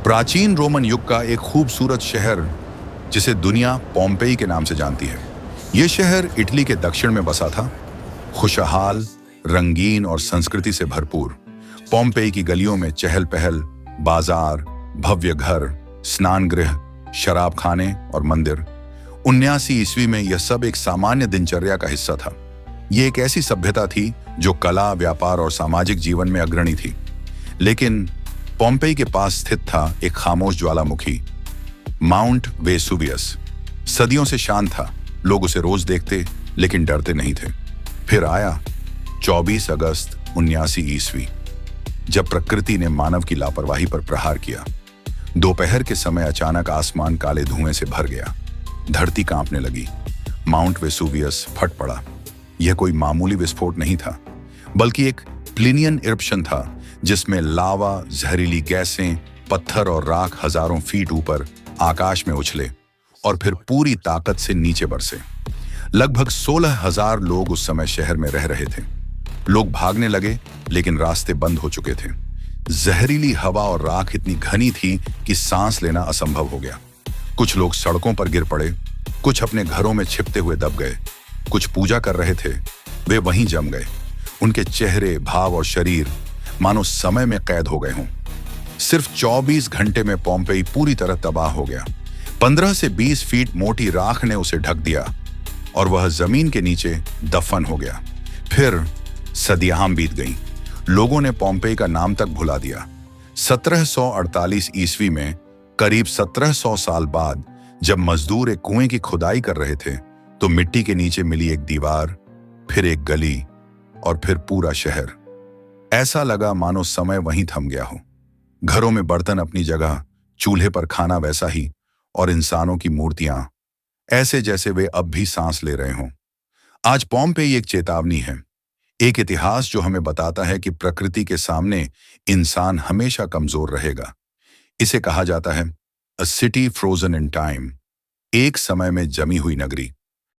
प्राचीन रोमन युग का एक खूबसूरत शहर जिसे दुनिया पोम्पेई के नाम से जानती है। यह शहर इटली के दक्षिण में बसा था। खुशहाल, रंगीन और संस्कृति से भरपूर पोम्पेई की गलियों में चहल पहल, बाजार, भव्य घर, स्नान गृह, शराब खाने और मंदिर। 79 ईस्वी में यह सब एक सामान्य दिनचर्या का हिस्सा था। यह एक ऐसी सभ्यता थी जो कला, व्यापार और सामाजिक जीवन में अग्रणी थी। लेकिन पोम्पेई के पास स्थित था एक खामोश ज्वालामुखी, माउंट वेसुवियस। सदियों से शांत था, लोग उसे रोज देखते लेकिन डरते नहीं थे। फिर आया 24 अगस्त 79 ईस्वी, जब प्रकृति ने मानव की लापरवाही पर प्रहार किया। दोपहर के समय अचानक आसमान काले धुएं से भर गया। धरती कांपने लगी। माउंट वेसुवियस फट पड़ा। यह कोई मामूली विस्फोट नहीं था, बल्कि एक प्लिनियन इरप्शन था जिसमें लावा, जहरीली गैसें, पत्थर और राख हजारों फीट ऊपर आकाश में उछले और फिर पूरी ताकत से नीचे बरसे। लगभग 16,000 लोग उस समय शहर में रह रहे थे। लोग भागने लगे, लेकिन रास्ते बंद हो चुके थे। जहरीली हवा और राख इतनी घनी थी कि सांस लेना असंभव हो गया। कुछ लोग सड़कों पर गिर पड़े, कुछ अपने घरों में छिपते हुए दब गए, कुछ पूजा कर रहे थे, वे वहीं जम गए। उनके चेहरे, भाव और शरीर मानो समय में कैद हो गए हों। सिर्फ 24 घंटे में पोम्पेई पूरी तरह तबाह हो गया। 15 से 20 फीट मोटी राख ने उसे ढक दिया और वह जमीन के नीचे दफन हो गया। फिर सदियां बीत गईं। लोगों ने पोम्पेई का नाम तक भुला दिया। 1748 ईस्वी में, करीब 1700 साल बाद, जब मजदूर एक कुएं की खुदाई कर रहे थे, तो मिट्टी के नीचे मिली एक दीवार, फिर एक गली और फिर पूरा शहर। ऐसा लगा मानो समय वहीं थम गया हो। घरों में बर्तन अपनी जगह, चूल्हे पर खाना वैसा ही, और इंसानों की मूर्तियां ऐसे जैसे वे अब भी सांस ले रहे हों। आज पोम्पेई एक चेतावनी है, एक इतिहास जो हमें बताता है कि प्रकृति के सामने इंसान हमेशा कमजोर रहेगा। इसे कहा जाता है अ सिटी फ्रोजन इन टाइम, एक समय में जमी हुई नगरी।